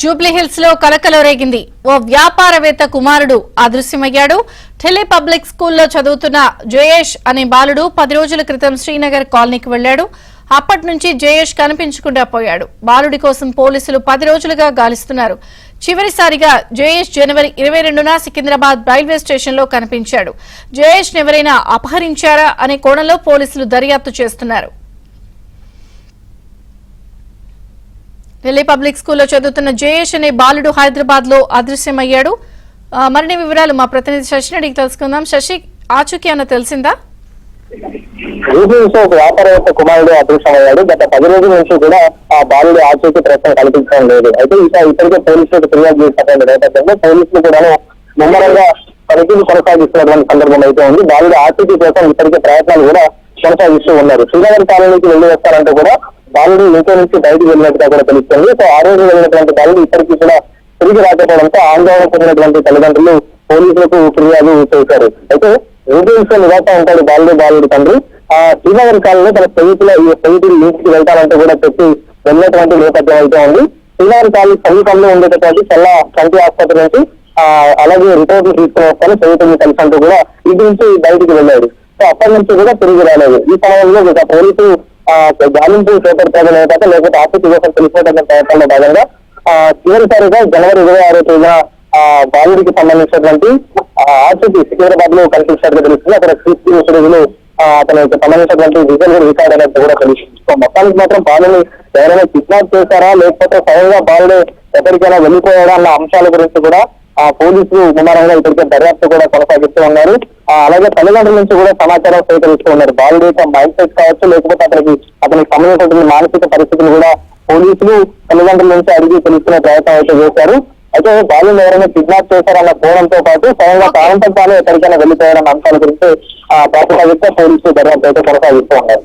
జూబ్లీహిల్స్ లో కలకలం రేగింది. ఓ వ్యాపారవేత్త కుమారుడు అదృశ్యమయ్యాడు. ఢిల్లీ పబ్లిక్ స్కూల్లో చదువుతున్న జయేష్ అనే బాలుడు 10 రోజుల క్రితం శ్రీనగర్ కాలనీకి వెళ్లాడు. అప్పటి నుంచి జయేష్ కనిపించకుండా పోయాడు. బాలుడి కోసం పోలీసులు 10 రోజులుగా గాలిస్తున్నారు. చివరిసారిగా జయేష్ జనవరి 22న సికింద్రాబాద్ రైల్వే స్టేషన్ లో కనిపించాడు. జయేష్ ఎవరైనా అపహరించారా అనే కోణంలో పోలీసులు దర్యాప్తు చేస్తున్నారు. ఢిల్లీ పబ్లిక్ స్కూల్లో చదువుతున్న జయేష్ అనే బాలుడు హైదరాబాద్ లో అదృశ్యమయ్యాడు. మరిన్ని వివరాలు మా ప్రతినిధి శశిని అడిగి తెలుసుకుందాం. శశి, ఆచూకీ అన్న తెలిసిందా? వ్యాపారవేత్త కుమారుడు అదృశ్యమయ్యాడు. గత 10 రోజుల నుంచి కూడా ఆ బాలుడు ఆచూకీ ప్రశ్న కల్పించడం లేదు. అయితే ఇప్పటికే పోలీసులకు ఫిర్యాదు చేసినటువంటి నేపథ్యంలో పోలీసులు కూడా ముమ్మరంగా తనిఖీలు కొనసాగిస్తున్నటువంటి సందర్భం అయితే ఉంది. బాలుడు ఆచూకీ కోసం ఇప్పటికే ప్రయత్నాలు కూడా కొనసాగిస్తూ ఉన్నారు. శ్రీనగర్ కాలనీకి వెళ్లి వస్తారంటూ కూడా బాలుడు ఇంట్లో నుంచి బయటకు వెళ్ళినట్టుగా కూడా తెలుస్తుంది. సో ఆ రోజు వెళ్ళినటువంటి బాలుడు ఇప్పటికీ కూడా తిరిగి రాకపోవడంతో ఆందోళన చెందినటువంటి తల్లిదండ్రులు పోలీసులకు ఫిర్యాదు చేశారు. అయితే జూబ్లీహిల్స్ నివాసం ఉంటాడు బాలుడి తండ్రి. శ్రీనగర్ కాలంలో తన స్నేహితులు ఇంటికి వెళ్తానంటూ కూడా చెప్పి వెళ్ళినటువంటి నేపథ్యం అయితే ఉంది. శ్రీనగర్ కాలనీ సమీపంలో ఉండేటటువంటి చల్ల కంటి ఆసుపత్రి నుంచి అలాగే రిపోర్ట్లు తీసుకుని వస్తాను స్నేహితులను కలిసి అంటూ కూడా ఇంటి నుంచి బయటికి వెళ్ళాడు. సో అప్పటి నుంచి కూడా తిరిగి రాలేదు. ఈ సమయంలో పోలీసులు గాలింపు చేపడతారు లేకపోతే ఆసక్తి కోసం తెలిసినటువంటి ప్రయత్నంలో భాగంగా చివరిసారిగా జనవరి 26వ తేదీన బాలుడికి సంబంధించినటువంటి ఆసక్తి సికింద్రాబాద్ లో కనిపించినట్టుగా తెలుస్తుంది. అక్కడ సీసీటీవీ ఫుటేజ్లు అతనికి సంబంధించినటువంటి విజువల్ రికార్డ్ అనేది కూడా తెలుస్తుంది. సో మొత్తానికి మాత్రం బాలుని ఎవరైనా కిడ్నాప్ చేశారా లేకపోతే స్వయంగా బాలుడు ఎక్కడికైనా వెళ్ళిపోయాడా అన్న అంశాల గురించి కూడా పోలీసులు ముమ్మరంగా ఇప్పటికే దర్యాప్తు కూడా కొనసాగిస్తూ ఉన్నారు. అలాగే తల్లిదండ్రుల నుంచి కూడా సమాచారం సేకరిస్తూ ఉన్నారు. బాలుడి యొక్క మైండ్ సెట్ కావచ్చు లేకపోతే అతనికి సంబంధించినటువంటి మానసిక పరిస్థితులు కూడా పోలీసులు తల్లిదండ్రుల నుంచి అడిగి తెలుసుకునే ప్రయత్నం అయితే చేశారు. అయితే బాలుని ఎవరైనా కిడ్నాప్ చేశారన్న కోణంతో పాటు స్వయంగా తానంతో తాను ఎక్కడికైనా వెళ్ళిపోయారన్న అంశాల గురించి ప్రాథమికంగా పోలీసులు దర్యాప్తు అయితే కొనసాగిస్తూ ఉన్నారు.